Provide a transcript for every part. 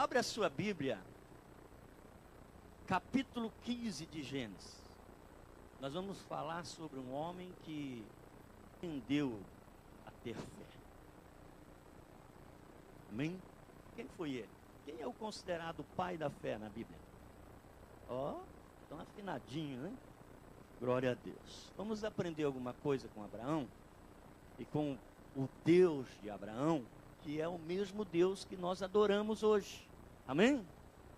Abre a sua Bíblia, capítulo 15 de Gênesis. Nós vamos falar sobre um homem que aprendeu a ter fé. Amém? Quem foi ele? Quem é o considerado pai da fé na Bíblia? Tão afinadinho, né? Glória a Deus. Vamos aprender alguma coisa com Abraão e com o Deus de Abraão, que é o mesmo Deus que nós adoramos hoje. Amém?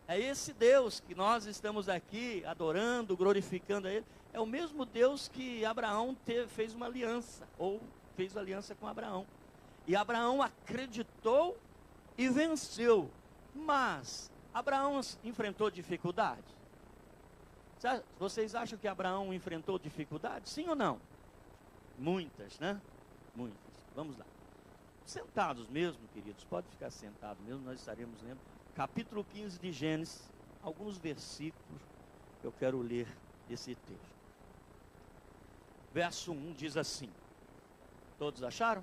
É esse Deus que nós estamos aqui adorando, glorificando a Ele. É o mesmo Deus que Abraão fez uma aliança, ou fez aliança com Abraão. E Abraão acreditou e venceu. Mas Abraão enfrentou dificuldade. Vocês acham que Abraão enfrentou dificuldade? Sim ou não? Muitas, né? Muitas. Vamos lá. Sentados mesmo, queridos, pode ficar sentado mesmo, nós estaremos lendo. Capítulo 15 de Gênesis, alguns versículos, eu quero ler esse texto. Verso 1 diz assim, todos acharam?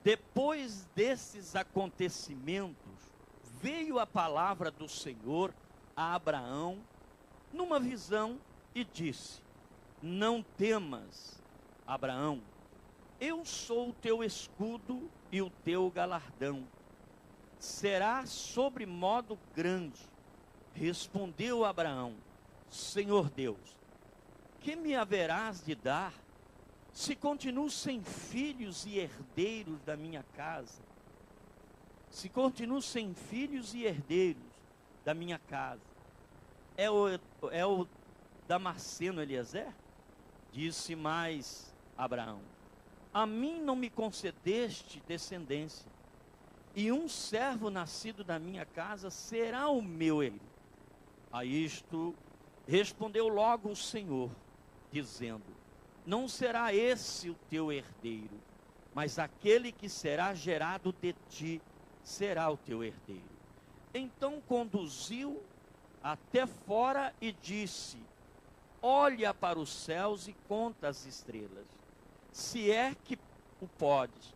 Depois desses acontecimentos, veio a palavra do Senhor a Abraão, numa visão, e disse: não temas, Abraão, eu sou o teu escudo e o teu galardão. Será sobre modo grande. Respondeu Abraão: Senhor Deus, que me haverás de dar, se continuo sem filhos e herdeiros da minha casa? Se continuo sem filhos e herdeiros da minha casa. É o Damasceno Eliezer? Disse mais Abraão: a mim não me concedeste descendência, e um servo nascido da minha casa será o meu herdeiro. A isto respondeu logo o Senhor, dizendo: não será esse o teu herdeiro, mas aquele que será gerado de ti será o teu herdeiro. Então conduziu até fora e disse: olha para os céus e conta as estrelas, se é que o podes.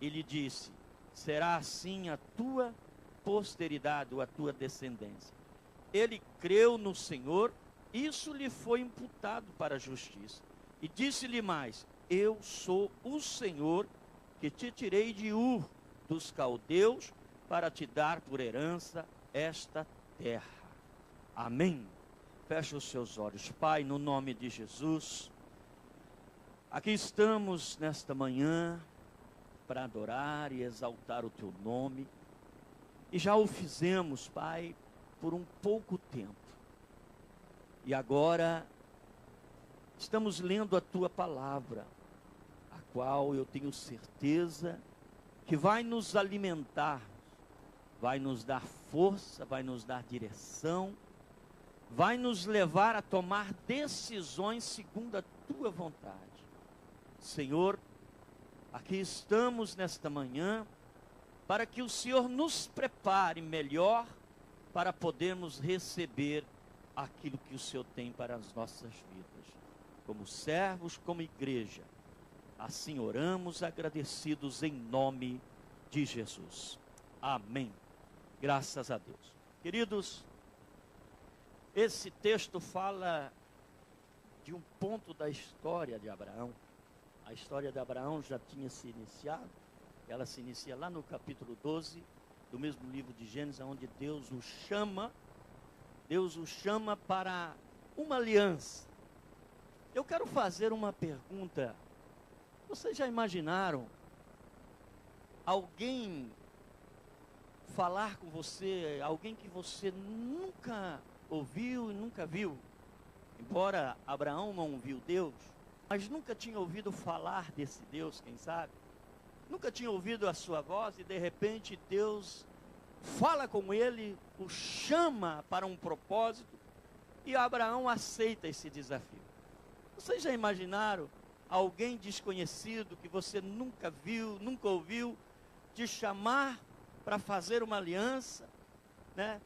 Ele disse: será assim a tua posteridade, ou a tua descendência. Ele creu no Senhor, isso lhe foi imputado para a justiça. E disse-lhe mais: eu sou o Senhor que te tirei de Ur dos caldeus para te dar por herança esta terra. Amém? Feche os seus olhos. Pai, no nome de Jesus, aqui estamos nesta manhã para adorar e exaltar o teu nome. E já o fizemos, Pai, por um pouco tempo. E agora estamos lendo a tua palavra, a qual eu tenho certeza que vai nos alimentar, vai nos dar força, vai nos dar direção, vai nos levar a tomar decisões segundo a tua vontade. Senhor, aqui estamos nesta manhã para que o Senhor nos prepare melhor para podermos receber aquilo que o Senhor tem para as nossas vidas, como servos, como igreja. Assim oramos agradecidos em nome de Jesus. Amém. Graças a Deus. Queridos, esse texto fala de um ponto da história de Abraão. A história de Abraão já tinha se iniciado. Ela se inicia lá no capítulo 12 do mesmo livro de Gênesis, onde Deus o chama para uma aliança. Eu quero fazer uma pergunta. Vocês já imaginaram alguém falar com você, alguém que você nunca ouviu e nunca viu? Embora Abraão não viu Deus, mas nunca tinha ouvido falar desse Deus, quem sabe? Nunca tinha ouvido a sua voz e de repente Deus fala com ele, o chama para um propósito e Abraão aceita esse desafio. Vocês já imaginaram alguém desconhecido que você nunca viu, nunca ouviu, te chamar para fazer uma aliança, né?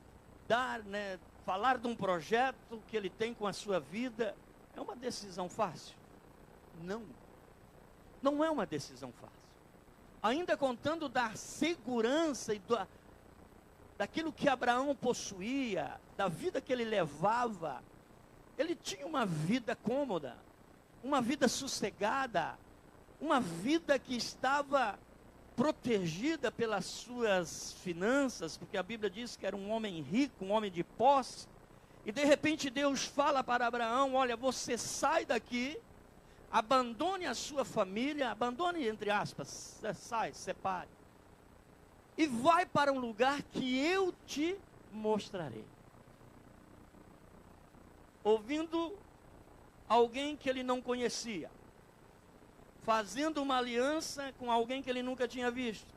Falar de um projeto que ele tem com a sua vida? É uma decisão fácil? Não é uma decisão fácil. Ainda contando da segurança e daquilo que Abraão possuía, da vida que ele levava. Ele tinha uma vida cômoda, uma vida sossegada, uma vida que estava protegida pelas suas finanças, porque a Bíblia diz que era um homem rico, um homem de posse. E de repente Deus fala para Abraão: olha, você sai daqui, abandone a sua família, abandone entre aspas, sai, separe, e vai para um lugar que eu te mostrarei. Ouvindo alguém que ele não conhecia, fazendo uma aliança com alguém que ele nunca tinha visto,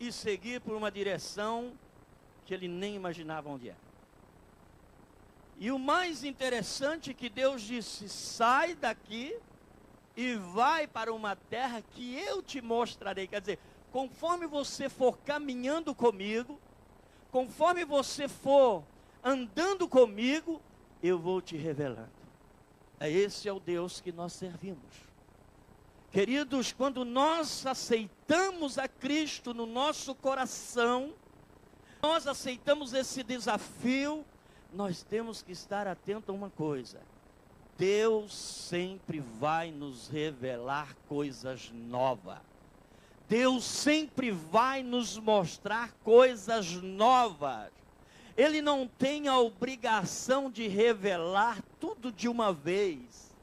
e seguir por uma direção que ele nem imaginava onde era. E o mais interessante é que Deus disse: sai daqui e vai para uma terra que eu te mostrarei. Quer dizer, conforme você for caminhando comigo, conforme você for andando comigo, eu vou te revelando. Esse é o Deus que nós servimos. Queridos, quando nós aceitamos a Cristo no nosso coração, nós aceitamos esse desafio, nós temos que estar atento a uma coisa: Deus sempre vai nos revelar coisas novas. Deus sempre vai nos mostrar coisas novas. Ele não tem a obrigação de revelar tudo de uma vez.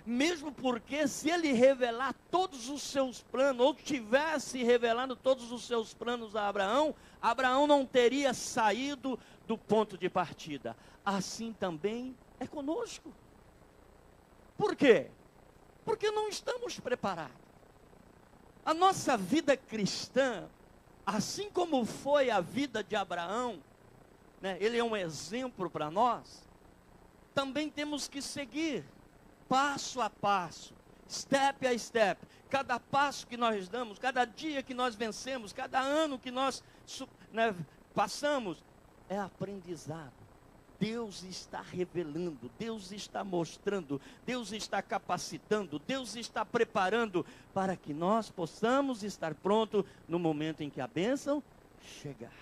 Mesmo porque se ele revelar todos os seus planos, ou tivesse revelado todos os seus planos a Abraão, Abraão não teria saído do ponto de partida. Assim também é conosco. Por quê? Porque não estamos preparados. A nossa vida cristã, assim como foi a vida de Abraão, né, ele é um exemplo para nós, também temos que seguir passo a passo, step a step. Cada passo que nós damos, cada dia que nós vencemos, cada ano que nós passamos, é aprendizado. Deus está revelando, Deus está mostrando, Deus está capacitando, Deus está preparando para que nós possamos estar prontos no momento em que a bênção chegar.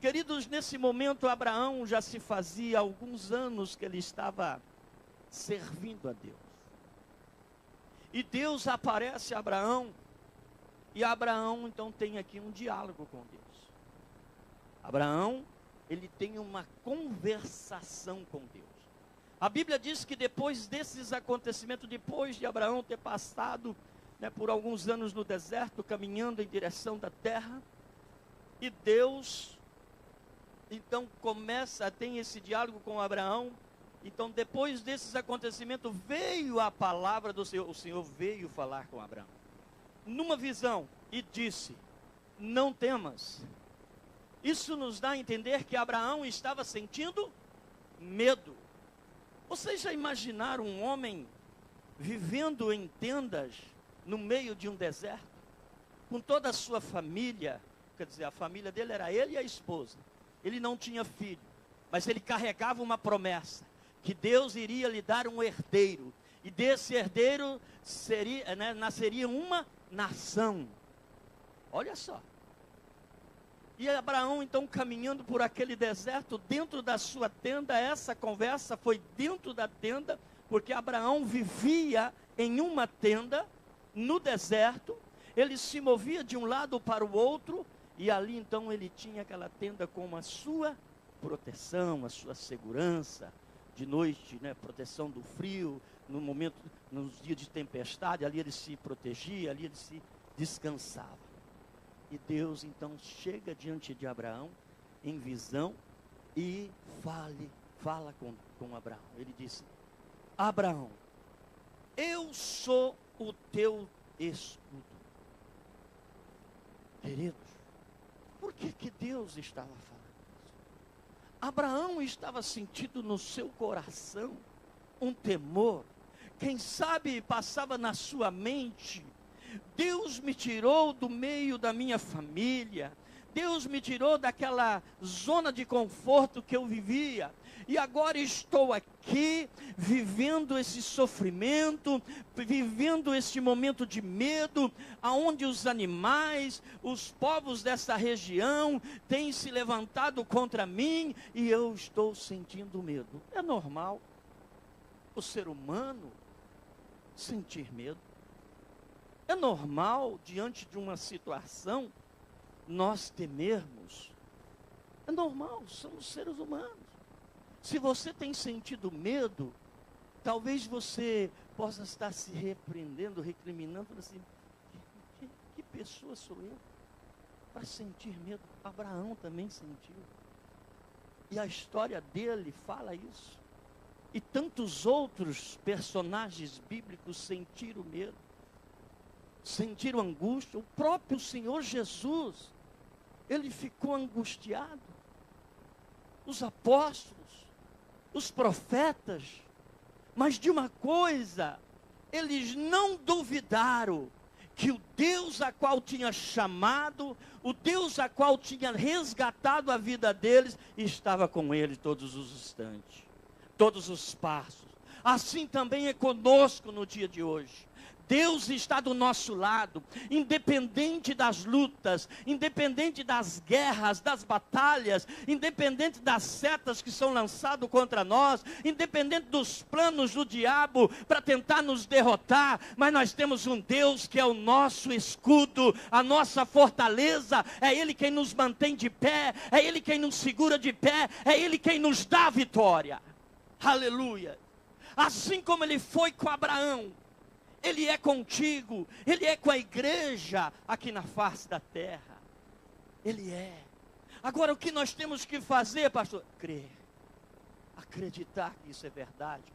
Queridos, nesse momento Abraão já se fazia alguns anos que ele estava servindo a Deus. E Deus aparece a Abraão, e Abraão então tem aqui um diálogo com Deus. Abraão, ele tem uma conversação com Deus. A Bíblia diz que depois desses acontecimentos, depois de Abraão ter passado por alguns anos no deserto, caminhando em direção da terra, e Deus então tem esse diálogo com Abraão. Então depois desses acontecimentos veio a palavra do Senhor. O Senhor veio falar com Abraão numa visão e disse: não temas. Isso nos dá a entender que Abraão estava sentindo medo. Vocês já imaginaram um homem vivendo em tendas no meio de um deserto, com toda a sua família? Quer dizer, a família dele era ele e a esposa. Ele não tinha filho, mas ele carregava uma promessa, que Deus iria lhe dar um herdeiro, e desse herdeiro nasceria uma nação. Olha só. E Abraão então caminhando por aquele deserto, dentro da sua tenda. Essa conversa foi dentro da tenda, porque Abraão vivia em uma tenda, no deserto. Ele se movia de um lado para o outro, e ali então ele tinha aquela tenda com a sua proteção, a sua segurança. De noite, proteção do frio, nos dias de tempestade, ali ele se protegia, ali ele se descansava. E Deus então chega diante de Abraão, em visão, e fala com Abraão. Ele disse: Abraão, eu sou o teu escudo. Queridos, por que Deus estava falando isso? Abraão estava sentindo no seu coração um temor. Quem sabe passava na sua mente: Deus me tirou do meio da minha família, Deus me tirou daquela zona de conforto que eu vivia. E agora estou aqui, vivendo esse sofrimento, vivendo esse momento de medo, aonde os animais, os povos dessa região têm se levantado contra mim e eu estou sentindo medo. É normal o ser humano sentir medo. É normal, diante de uma situação, nós temermos. É normal, somos seres humanos. Se você tem sentido medo, talvez você possa estar se repreendendo, recriminando, assim, que pessoa sou eu para sentir medo? Abraão também sentiu. E a história dele fala isso. E tantos outros personagens bíblicos sentiram medo, sentiram angústia. O próprio Senhor Jesus, ele ficou angustiado. Os apóstolos, os profetas, mas de uma coisa, eles não duvidaram, que o Deus a qual tinha chamado, o Deus a qual tinha resgatado a vida deles, estava com eles todos os instantes, todos os passos. Assim também é conosco no dia de hoje. Deus está do nosso lado, independente das lutas, independente das guerras, das batalhas, independente das setas que são lançadas contra nós, independente dos planos do diabo para tentar nos derrotar, mas nós temos um Deus que é o nosso escudo, a nossa fortaleza, é Ele quem nos mantém de pé, é Ele quem nos segura de pé, é Ele quem nos dá a vitória. Aleluia! Assim como Ele foi com Abraão, Ele é contigo, Ele é com a igreja aqui na face da terra. Ele é. Agora o que nós temos que fazer, pastor? Crer. Acreditar que isso é verdade.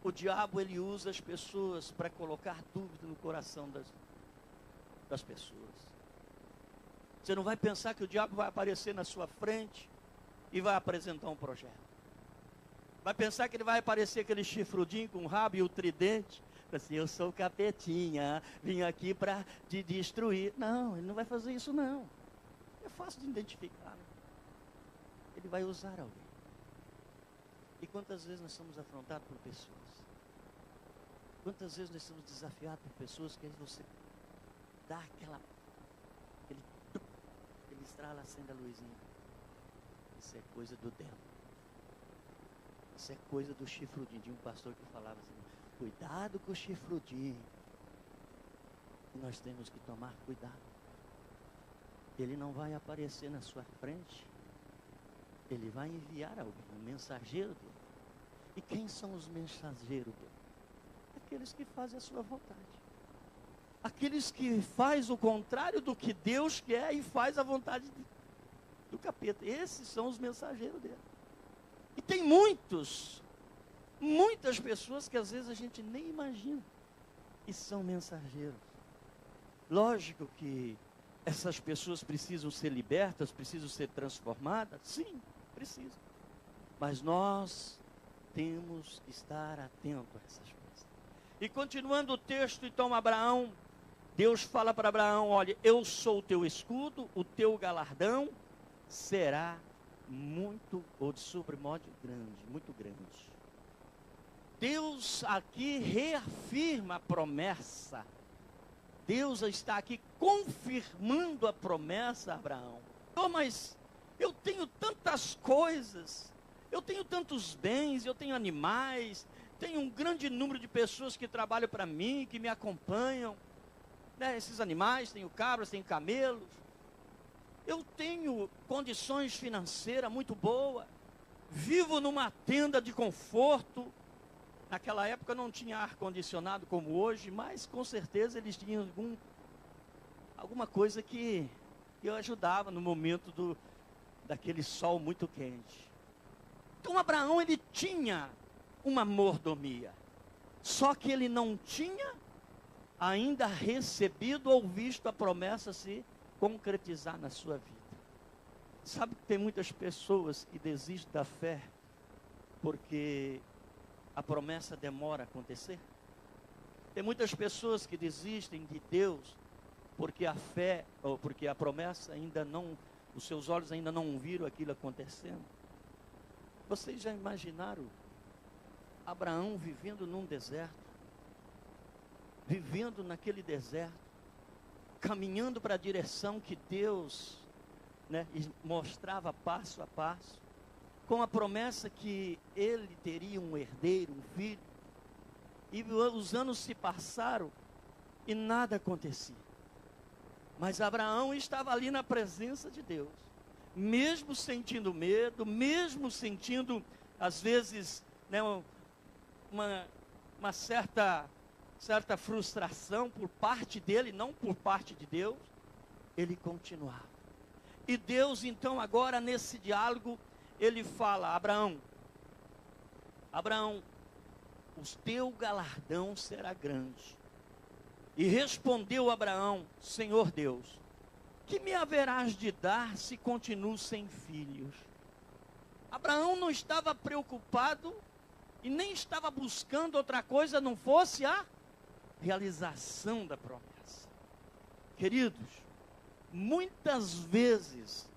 O diabo, ele usa as pessoas para colocar dúvida no coração das pessoas. Você não vai pensar que o diabo vai aparecer na sua frente e vai apresentar um projeto. Vai pensar que ele vai aparecer aquele chifrudinho com o rabo e o tridente. Assim, eu sou o capetinha, vim aqui para te destruir. Não, ele não vai fazer isso não. É fácil de identificar. Né? Ele vai usar alguém. E quantas vezes nós somos afrontados por pessoas? Quantas vezes nós somos desafiados por pessoas que aí você dá aquele estrala, acende a luzinha. Isso é coisa do diabo. Isso é coisa do chifrudinho. De um pastor que falava assim, cuidado com o chifrudinho. E nós temos que tomar cuidado. Ele não vai aparecer na sua frente. Ele vai enviar alguém, um mensageiro dele. E quem são os mensageiros dele? Aqueles que fazem a sua vontade. Aqueles que fazem o contrário do que Deus quer e faz a vontade do capeta. Esses são os mensageiros dele. E tem muitas pessoas que às vezes a gente nem imagina e são mensageiros. Lógico que essas pessoas precisam ser libertas, precisam ser transformadas, sim, precisam. Mas nós temos que estar atentos a essas coisas. E continuando o texto, então Abraão, Deus fala para Abraão, olha, eu sou o teu escudo, o teu galardão será muito, ou de sobremodo grande, muito grande. Deus aqui reafirma a promessa. Deus está aqui confirmando a promessa a Abraão. Oh, mas eu tenho tantas coisas, eu tenho tantos bens, eu tenho animais, tenho um grande número de pessoas que trabalham para mim, que me acompanham. Né? Esses animais, tenho cabras, tenho camelos. Eu tenho condições financeiras muito boas, vivo numa tenda de conforto. Naquela época não tinha ar-condicionado como hoje, mas com certeza eles tinham alguma coisa que eu ajudava no momento daquele sol muito quente. Então Abraão, ele tinha uma mordomia, só que ele não tinha ainda recebido ou visto a promessa se concretizar na sua vida. Sabe que tem muitas pessoas que desistem da fé porque a promessa demora a acontecer? Tem muitas pessoas que desistem de Deus porque a fé, ou porque a promessa ainda não, os seus olhos ainda não viram aquilo acontecendo. Vocês já imaginaram Abraão vivendo num deserto, vivendo naquele deserto, caminhando para a direção que Deus, mostrava passo a passo, com a promessa que ele teria um herdeiro, um filho, e os anos se passaram e nada acontecia. Mas Abraão estava ali na presença de Deus, mesmo sentindo medo, mesmo sentindo, às vezes, uma certa frustração por parte dele, não por parte de Deus, ele continuava. E Deus, então, agora nesse diálogo, ele fala: Abraão, o teu galardão será grande. E respondeu Abraão: Senhor Deus, que me haverás de dar se continuo sem filhos? Abraão não estava preocupado e nem estava buscando outra coisa, não fosse a realização da promessa. Queridos, muitas vezes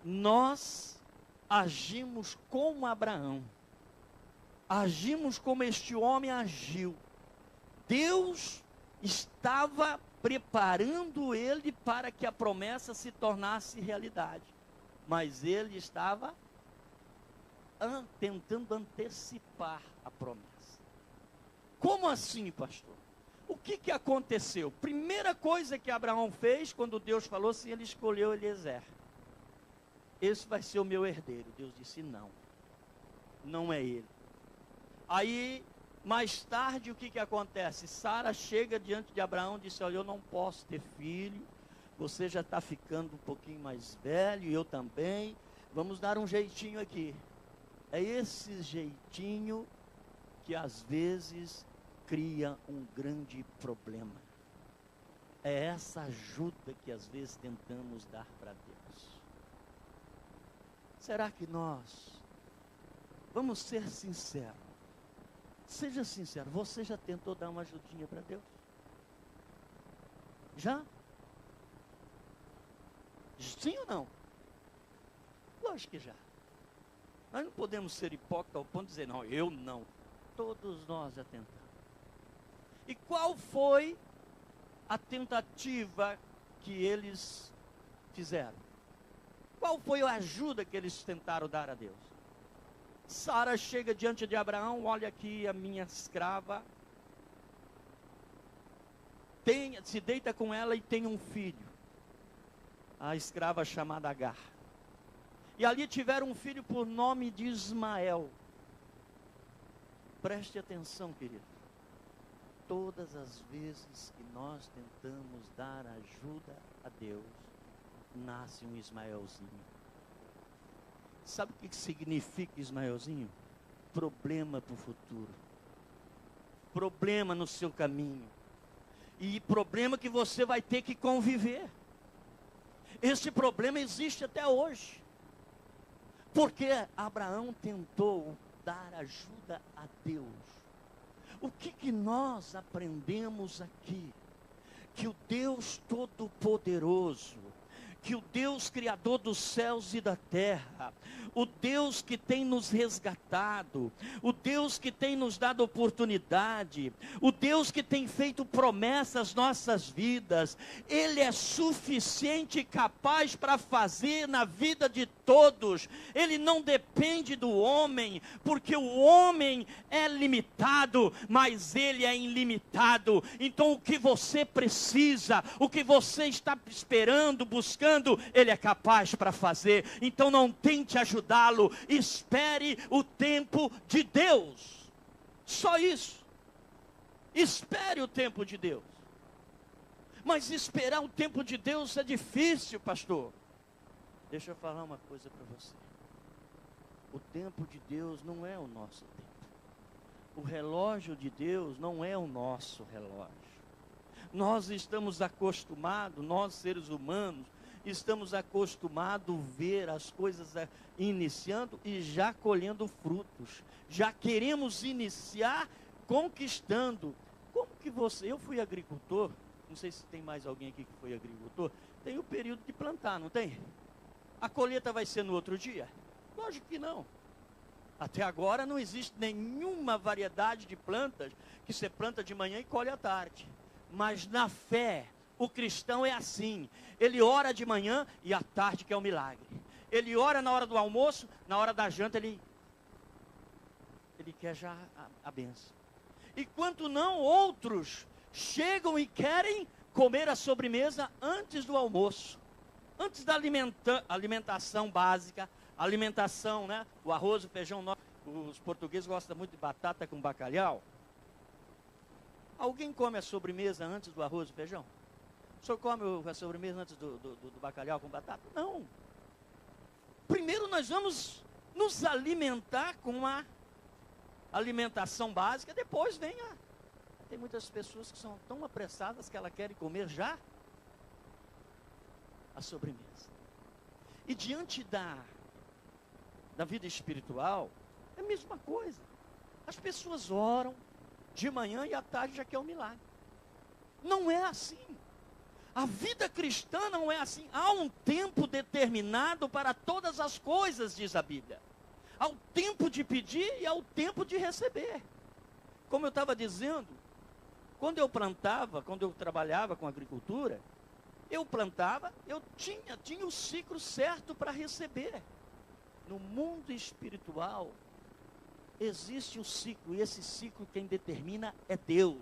nós agimos como Abraão, agimos como este homem agiu. Deus estava preparando ele para que a promessa se tornasse realidade, mas ele estava tentando antecipar a promessa. Como assim, pastor? O que aconteceu? Primeira coisa que Abraão fez, quando Deus falou assim, ele escolheu Eliezer. Esse vai ser o meu herdeiro. Deus disse: não é ele. Aí, mais tarde, o que acontece? Sara chega diante de Abraão e disse: olha, eu não posso ter filho, você já está ficando um pouquinho mais velho, e eu também, vamos dar um jeitinho aqui. É esse jeitinho que às vezes cria um grande problema. É essa ajuda que às vezes tentamos dar para Deus. Será que nós, vamos ser sinceros, seja sincero, você já tentou dar uma ajudinha para Deus? Já? Sim ou não? Lógico que já. Nós não podemos ser hipócritas ao ponto de dizer: não, eu não. Todos nós já tentamos. E qual foi a tentativa que eles fizeram? Qual foi a ajuda que eles tentaram dar a Deus? Sara chega diante de Abraão: olha aqui a minha escrava, se deita com ela e tem um filho. A escrava chamada Agar. E ali tiveram um filho por nome de Ismael. Preste atenção, querido. Todas as vezes que nós tentamos dar ajuda a Deus, nasce um Ismaelzinho. Sabe o que significa Ismaelzinho? Problema para o futuro. Problema no seu caminho. E problema que você vai ter que conviver. Esse problema existe até hoje. Porque Abraão tentou dar ajuda a Deus. O que nós aprendemos aqui? Que o Deus Todo-Poderoso, que o Deus Criador dos céus e da terra, o Deus que tem nos resgatado, o Deus que tem nos dado oportunidade, o Deus que tem feito promessas às nossas vidas, Ele é suficiente e capaz para fazer na vida de todos. Ele não depende do homem, porque o homem é limitado, mas Ele é ilimitado. Então o que você precisa, o que você está esperando, buscando, Ele é capaz para fazer. Então não tente ajudá-lo, espere o tempo de Deus. Só isso. Espere o tempo de Deus. Mas esperar o tempo de Deus é difícil, pastor. Deixa eu falar uma coisa para você. O tempo de Deus não é o nosso tempo. O relógio de Deus não é o nosso relógio. Nós estamos acostumados, nós seres humanos, estamos acostumados a ver as coisas iniciando e já colhendo frutos. Já queremos iniciar conquistando. Como que você... Eu fui agricultor não sei se tem mais alguém aqui que foi agricultor, tem o período de plantar, não tem? A colheita vai ser no outro dia? Lógico que não. Até agora não existe nenhuma variedade de plantas que você planta de manhã e colhe à tarde. Mas na fé, o cristão é assim. Ele ora de manhã e à tarde que é o milagre. Ele ora na hora do almoço, na hora da janta ele quer já a bênção. E quanto não, outros chegam e querem comer a sobremesa antes do almoço. Antes da alimentação básica, alimentação, né? O arroz, o feijão, os portugueses gostam muito de batata com bacalhau. Alguém come a sobremesa antes do arroz e feijão? O senhor come a sobremesa antes do bacalhau com batata? Não. Primeiro nós vamos nos alimentar com a alimentação básica, depois vem Tem muitas pessoas que são tão apressadas que elas querem comer já a sobremesa. E diante da vida espiritual, é a mesma coisa. As pessoas oram de manhã e à tarde já quer um milagre. Não é assim. A vida cristã não é assim. Há um tempo determinado para todas as coisas, diz a Bíblia. Há o tempo de pedir e há o tempo de receber. Como eu estava dizendo, quando eu plantava, quando eu trabalhava com agricultura, eu plantava, eu tinha o ciclo certo para receber. No mundo espiritual, existe um ciclo, e esse ciclo quem determina é Deus.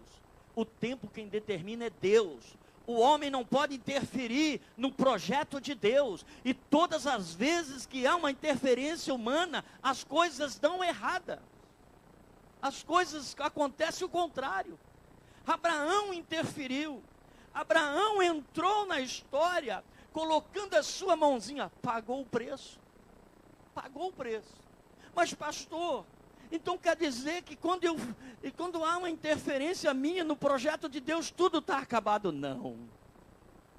O tempo quem determina é Deus. O homem não pode interferir no projeto de Deus. E todas as vezes que há uma interferência humana, as coisas dão errada. As coisas acontecem o contrário. Abraão interferiu. Abraão entrou na história, colocando a sua mãozinha, pagou o preço. Pagou o preço. Mas pastor, então quer dizer que quando há uma interferência minha no projeto de Deus, tudo está acabado? Não.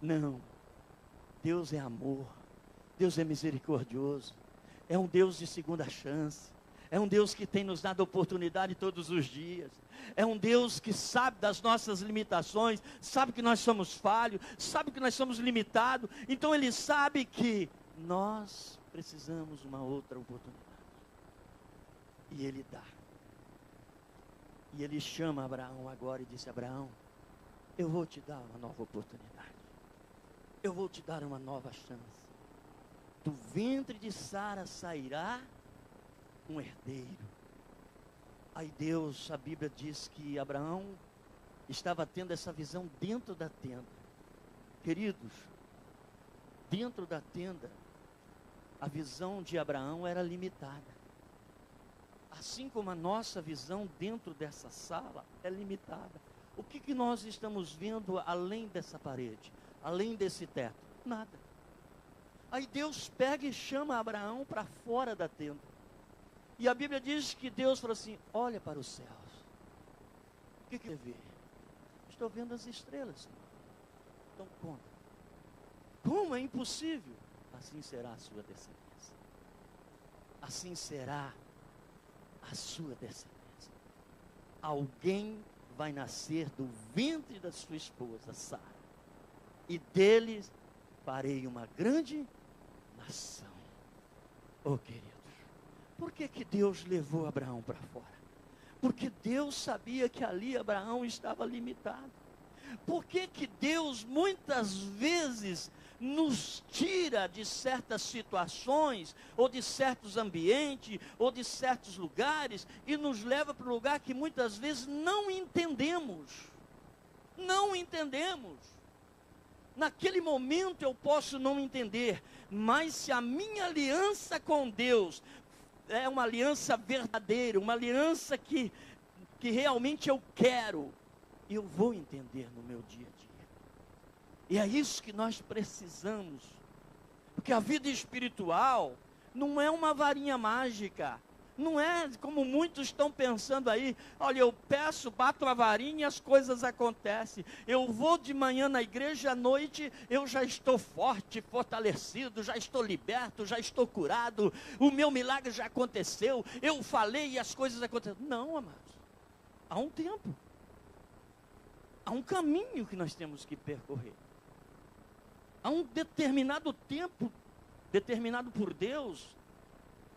Não. Deus é amor. Deus é misericordioso. É um Deus de segunda chance. É um Deus que tem nos dado oportunidade todos os dias. É um Deus que sabe das nossas limitações, sabe que nós somos falhos, sabe que nós somos limitados. Então Ele sabe que nós precisamos uma outra oportunidade. E Ele dá. E Ele chama Abraão agora e disse: Abraão, eu vou te dar uma nova oportunidade. Eu vou te dar uma nova chance. Do ventre de Sara sairá um herdeiro. Aí Deus, a Bíblia diz que Abraão estava tendo essa visão dentro da tenda. Queridos, dentro da tenda, a visão de Abraão era limitada. Assim como a nossa visão dentro dessa sala é limitada. O que nós estamos vendo além dessa parede? Além desse teto? Nada. Aí Deus pega e chama Abraão para fora da tenda. E a Bíblia diz que Deus falou assim: olha para os céus. O que você vê? Estou vendo as estrelas, Senhor. Então conta. Como é impossível? Assim será a sua descendência. Assim será a sua descendência. Alguém vai nascer do ventre da sua esposa, Sara. E deles farei uma grande nação. Oh, queridos, por que Deus levou Abraão para fora? Porque Deus sabia que ali Abraão estava limitado. Por que Deus muitas vezes nos tira de certas situações, ou de certos ambientes, ou de certos lugares, e nos leva para um lugar que muitas vezes não entendemos? Não entendemos. Naquele momento eu posso não entender, mas se a minha aliança com Deus é uma aliança verdadeira, uma aliança que realmente eu quero, eu vou entender no meu dia a dia. E é isso que nós precisamos. Porque a vida espiritual não é uma varinha mágica. Não é como muitos estão pensando aí: olha, eu peço, bato a varinha e as coisas acontecem. Eu vou de manhã na igreja, à noite eu já estou forte, fortalecido, já estou liberto, já estou curado. O meu milagre já aconteceu. Eu falei e as coisas aconteceram. Não, amados. Há um tempo. Há um caminho que nós temos que percorrer. Há um determinado tempo, determinado por Deus,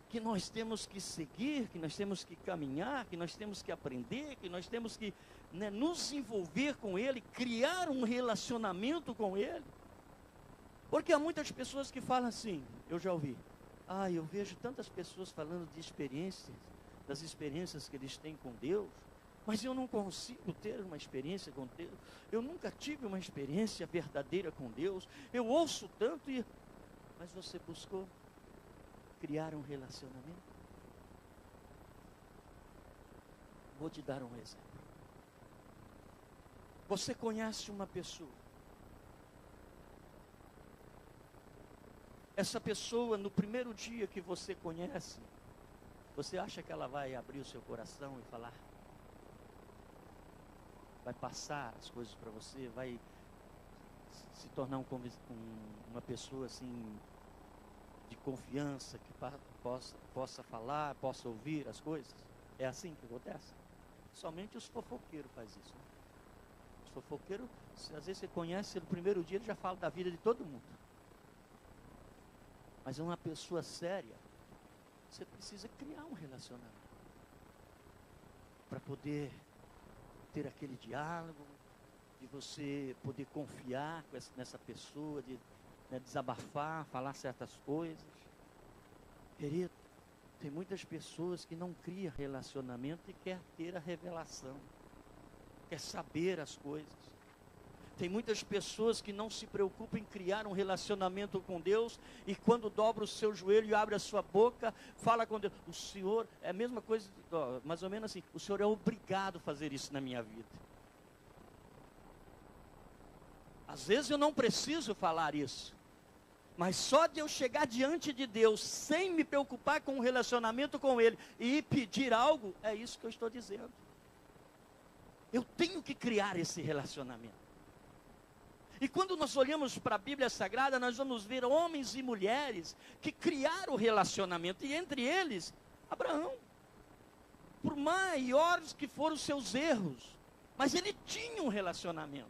que nós temos que seguir, que nós temos que caminhar, que nós temos que aprender, que nós temos que, né, nos envolver com Ele, criar um relacionamento com Ele. Porque há muitas pessoas que falam assim, eu já ouvi, eu vejo tantas pessoas falando de experiências, das experiências que eles têm com Deus, mas eu não consigo ter uma experiência com Deus, eu nunca tive uma experiência verdadeira com Deus, eu ouço tanto, mas você buscou criar um relacionamento? Vou te dar um exemplo. Você conhece uma pessoa. Essa pessoa, no primeiro dia que você conhece, você acha que ela vai abrir o seu coração e falar? Vai passar as coisas para você? Vai se tornar uma pessoa assim, de confiança, que possa falar, possa ouvir as coisas? É assim que acontece? Somente os fofoqueiros fazem isso, né? Os fofoqueiros, às vezes você conhece, no primeiro dia ele já fala da vida de todo mundo. Mas uma pessoa séria, você precisa criar um relacionamento para poder ter aquele diálogo, de você poder confiar nessa pessoa, de, né, desabafar, falar certas coisas. Querido, tem muitas pessoas que não criam relacionamento e quer ter a revelação, quer saber as coisas. Tem muitas pessoas que não se preocupam em criar um relacionamento com Deus, e quando dobra o seu joelho e abre a sua boca, fala com Deus. O Senhor, é a mesma coisa, mais ou menos assim, o Senhor é obrigado a fazer isso na minha vida. Às vezes eu não preciso falar isso, mas só de eu chegar diante de Deus, sem me preocupar com o relacionamento com Ele, e pedir algo, é isso que eu estou dizendo. Eu tenho que criar esse relacionamento. E quando nós olhamos para a Bíblia Sagrada, nós vamos ver homens e mulheres que criaram relacionamento, e entre eles, Abraão. Por maiores que foram os seus erros, mas ele tinha um relacionamento.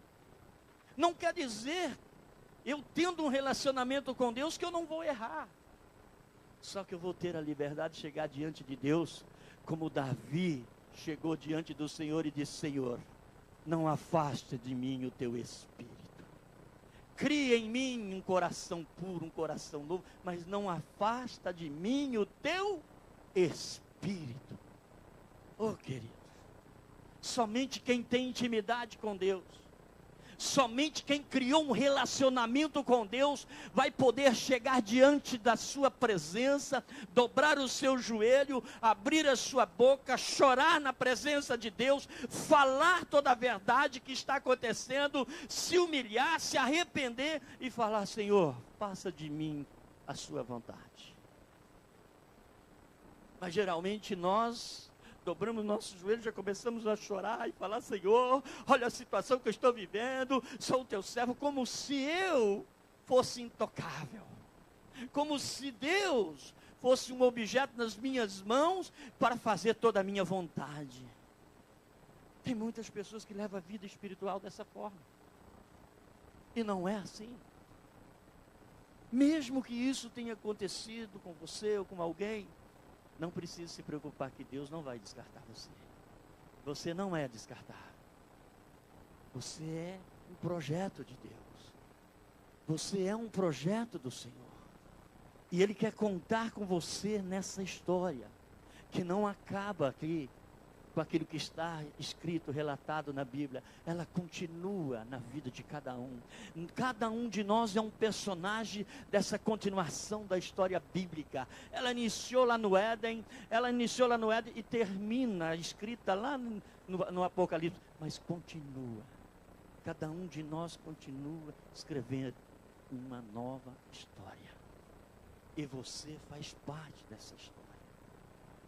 Não quer dizer, eu tendo um relacionamento com Deus, que eu não vou errar. Só que eu vou ter a liberdade de chegar diante de Deus, como Davi chegou diante do Senhor e disse: Senhor, não afaste de mim o teu espírito. Cria em mim um coração puro, um coração novo, mas não afasta de mim o teu espírito. Oh, querido, somente quem tem intimidade com Deus, somente quem criou um relacionamento com Deus, vai poder chegar diante da sua presença, dobrar o seu joelho, abrir a sua boca, chorar na presença de Deus, falar toda a verdade que está acontecendo, se humilhar, se arrepender e falar: Senhor, faça de mim a sua vontade. Mas geralmente nós dobramos nossos joelhos, já começamos a chorar e falar: Senhor, olha a situação que eu estou vivendo, sou o teu servo, como se eu fosse intocável, como se Deus fosse um objeto nas minhas mãos para fazer toda a minha vontade. Tem muitas pessoas que levam a vida espiritual dessa forma, e não é assim. Mesmo que isso tenha acontecido com você ou com alguém, não precisa se preocupar, que Deus não vai descartar você. Você não é descartável. Você é um projeto de Deus. Você é um projeto do Senhor. E Ele quer contar com você nessa história, que não acaba aqui com aquilo que está escrito, relatado na Bíblia. Ela continua na vida de cada um. Cada um de nós é um personagem dessa continuação da história bíblica. Ela iniciou lá no Éden, e termina, escrita lá no Apocalipse, mas continua. Cada um de nós continua escrevendo uma nova história. E você faz parte dessa história.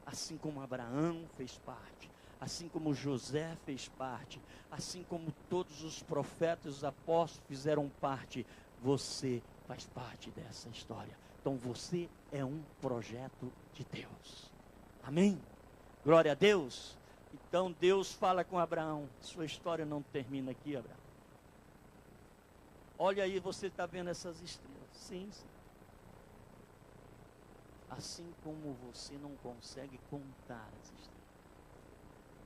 Assim como Abraão fez parte, assim como José fez parte, assim como todos os profetas, os apóstolos fizeram parte, você faz parte dessa história. Então você é um projeto de Deus. Amém? Glória a Deus. Então Deus fala com Abraão: sua história não termina aqui, Abraão. Olha aí, você está vendo essas estrelas? Sim, sim. Assim como você não consegue contar as estrelas,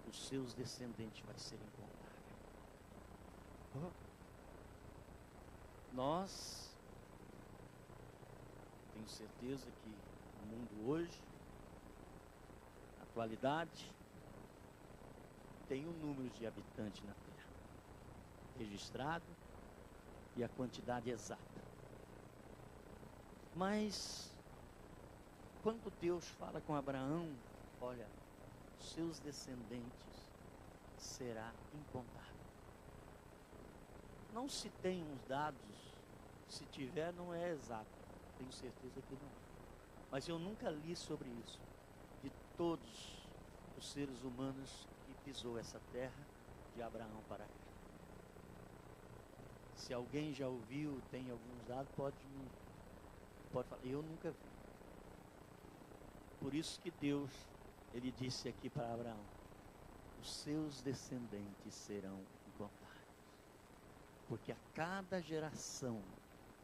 os seus descendentes vai ser incontável. Nós, tenho certeza que o mundo hoje, na atualidade, tem um número de habitantes na Terra registrado e a quantidade exata. Mas quando Deus fala com Abraão, olha, seus descendentes será incontável. Não se tem uns dados, se tiver não é exato, tenho certeza que não. Mas eu nunca li sobre isso, de todos os seres humanos que pisou essa terra, de Abraão para cá. Se alguém já ouviu, tem alguns dados, pode falar. Eu nunca vi. Por isso que Deus, ele disse aqui para Abraão: os seus descendentes serão incontáveis. Porque a cada geração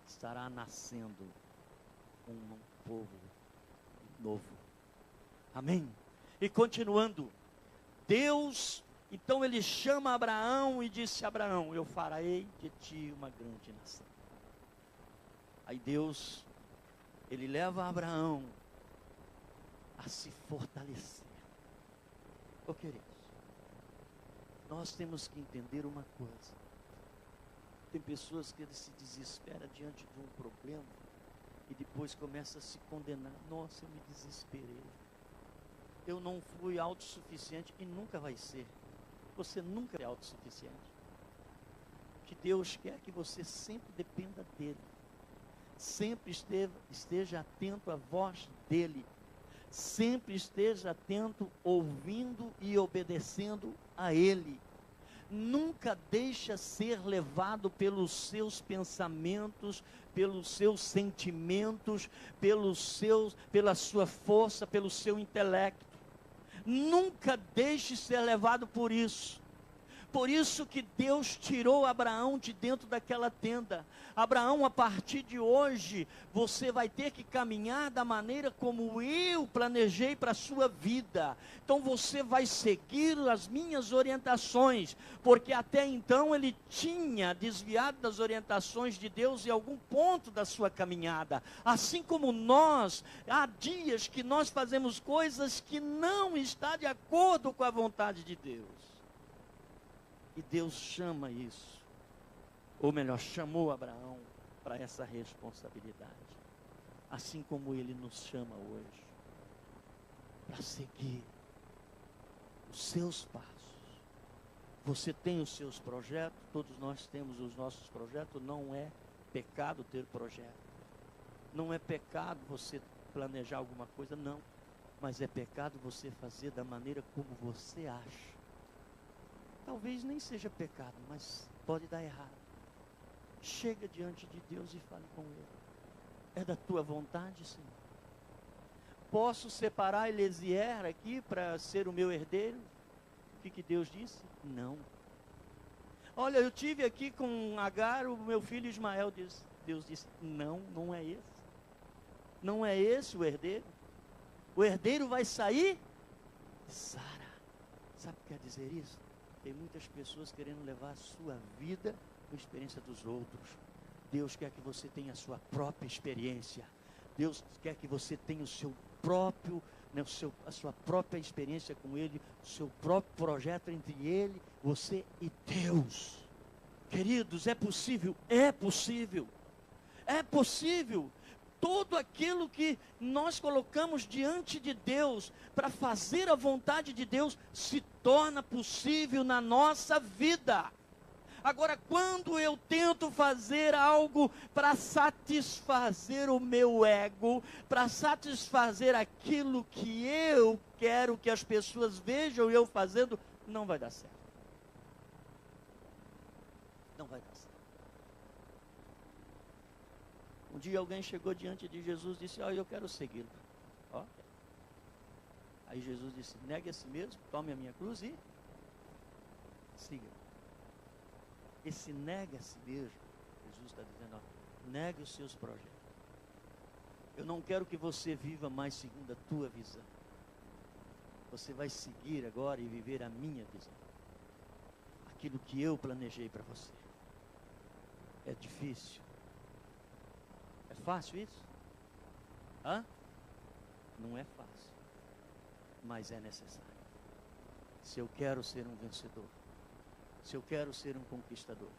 estará nascendo um povo novo. Amém? E continuando, Deus, então ele chama Abraão e disse: Abraão, eu farei de ti uma grande nação. Aí Deus, ele leva Abraão a se fortalecer. Ô queridos, nós temos que entender uma coisa. Tem pessoas que se desesperam diante de um problema e depois começa a se condenar. Nossa, eu me desesperei. Eu não fui autossuficiente e nunca vai ser. Você nunca é autossuficiente. Que Deus quer que você sempre dependa dele. Sempre esteja atento à voz dele. Sempre esteja atento, ouvindo e obedecendo a ele. Nunca deixa ser levado pelos seus pensamentos, pelos seus sentimentos, pela sua força, pelo seu intelecto. Nunca deixe ser levado por isso. Por isso que Deus tirou Abraão de dentro daquela tenda. Abraão, a partir de hoje, você vai ter que caminhar da maneira como eu planejei para a sua vida. Então você vai seguir as minhas orientações, porque até então ele tinha desviado das orientações de Deus em algum ponto da sua caminhada. Assim como nós, há dias que nós fazemos coisas que não estão de acordo com a vontade de Deus. E Deus chama isso, ou melhor, chamou Abraão para essa responsabilidade. Assim como ele nos chama hoje, para seguir os seus passos. Você tem os seus projetos, todos nós temos os nossos projetos. Não é pecado ter projeto. Não é pecado você planejar alguma coisa, não. Mas é pecado você fazer da maneira como você acha. Talvez nem seja pecado, mas pode dar errado. Chega diante de Deus e fale com ele. É da tua vontade, Senhor? Posso separar Eliezer aqui para ser o meu herdeiro? O que Deus disse? Não. Olha, eu tive aqui com Agar, o meu filho Ismael. Deus disse: não, não é esse. Não é esse o herdeiro. O herdeiro vai sair de Sara. Sabe o que quer dizer isso? Tem muitas pessoas querendo levar a sua vida com a experiência dos outros. Deus quer que você tenha a sua própria experiência. Deus quer que você tenha o seu próprio, a sua própria experiência com Ele, o seu próprio projeto entre Ele, você e Deus. Queridos, é possível? É possível. É possível. Tudo aquilo que nós colocamos diante de Deus para fazer a vontade de Deus se torna possível na nossa vida. Agora, quando eu tento fazer algo para satisfazer o meu ego, para satisfazer aquilo que eu quero que as pessoas vejam eu fazendo, não vai dar certo. Não vai dar certo. Um dia alguém chegou diante de Jesus e disse: eu quero segui-lo. Aí Jesus disse, negue a si mesmo, tome a minha cruz e siga. Esse nega a si mesmo, Jesus está dizendo, ó, negue os seus projetos. Eu não quero que você viva mais segundo a tua visão. Você vai seguir agora e viver a minha visão. Aquilo que eu planejei para você. É difícil? É fácil isso? Hã? Não é fácil. Mas é necessário. Se eu quero ser um vencedor. Se eu quero ser um conquistador.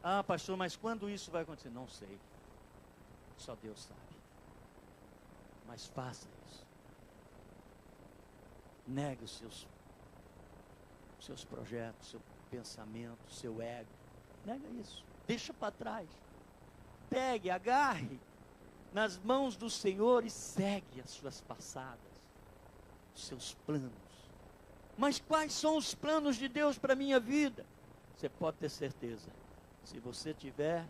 Ah, pastor, mas quando isso vai acontecer? Não sei. Só Deus sabe. Mas faça isso. Negue os seus projetos, seu pensamento, seu ego. Nega isso. Deixa para trás. Pegue, agarre nas mãos do Senhor e segue as suas passadas, os seus planos. Mas quais são os planos de Deus para a minha vida? Você pode ter certeza. Se você tiver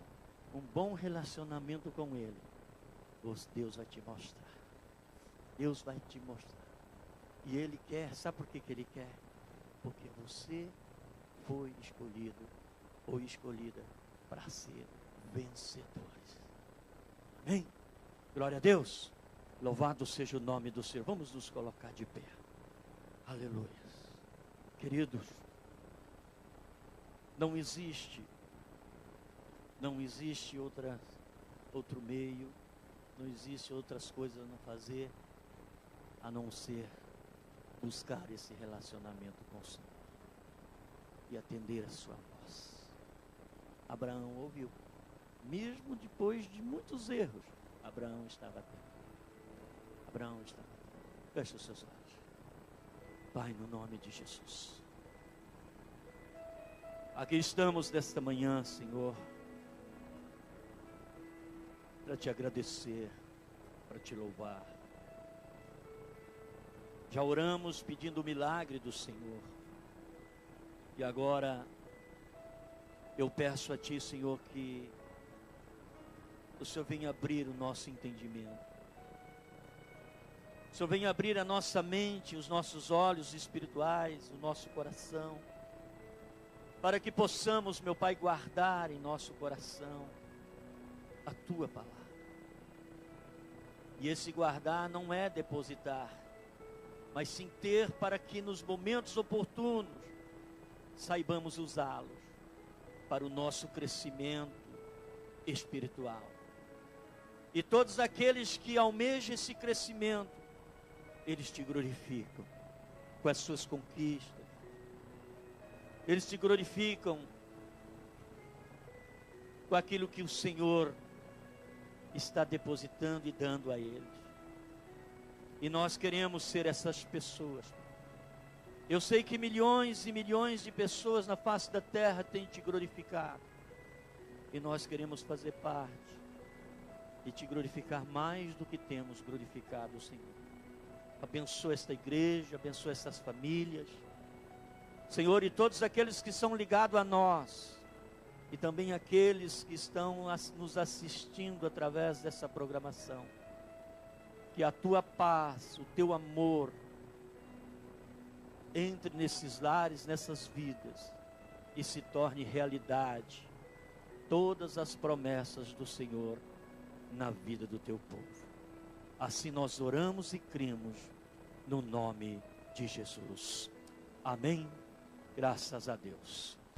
um bom relacionamento com Ele, Deus vai te mostrar. Deus vai te mostrar. E Ele quer, sabe por que Ele quer? Porque você foi escolhido ou escolhida para ser vencedores. Amém? Glória a Deus. Louvado seja o nome do Senhor. Vamos nos colocar de pé. Aleluia. Queridos, não existe outro meio, não existe outras coisas a não fazer, a não ser buscar esse relacionamento com o Senhor e atender a sua voz. Abraão ouviu, mesmo depois de muitos erros, Abraão estava atento. Abraão estava atento. Feche os seus olhos. Pai, no nome de Jesus. Aqui estamos nesta manhã, Senhor, para te agradecer, para te louvar. Já oramos pedindo o milagre do Senhor. E agora eu peço a Ti, Senhor, que o Senhor venha abrir o nosso entendimento. O Senhor venha abrir a nossa mente, os nossos olhos espirituais, o nosso coração, para que possamos, meu Pai, guardar em nosso coração a Tua palavra. E esse guardar não é depositar, mas sim ter, para que nos momentos oportunos saibamos usá-los para o nosso crescimento espiritual. E todos aqueles que almejam esse crescimento, eles te glorificam com as suas conquistas. Eles te glorificam com aquilo que o Senhor está depositando e dando a eles. E nós queremos ser essas pessoas. Eu sei que milhões e milhões de pessoas na face da terra têm te glorificado. E nós queremos fazer parte e te glorificar mais do que temos glorificado o Senhor. Abençoa esta igreja, abençoa essas famílias. Senhor, e todos aqueles que são ligados a nós, e também aqueles que estão nos assistindo através dessa programação. Que a Tua paz, o Teu amor, entre nesses lares, nessas vidas, e se torne realidade todas as promessas do Senhor na vida do Teu povo. Assim nós oramos e cremos no nome de Jesus. Amém. Graças a Deus.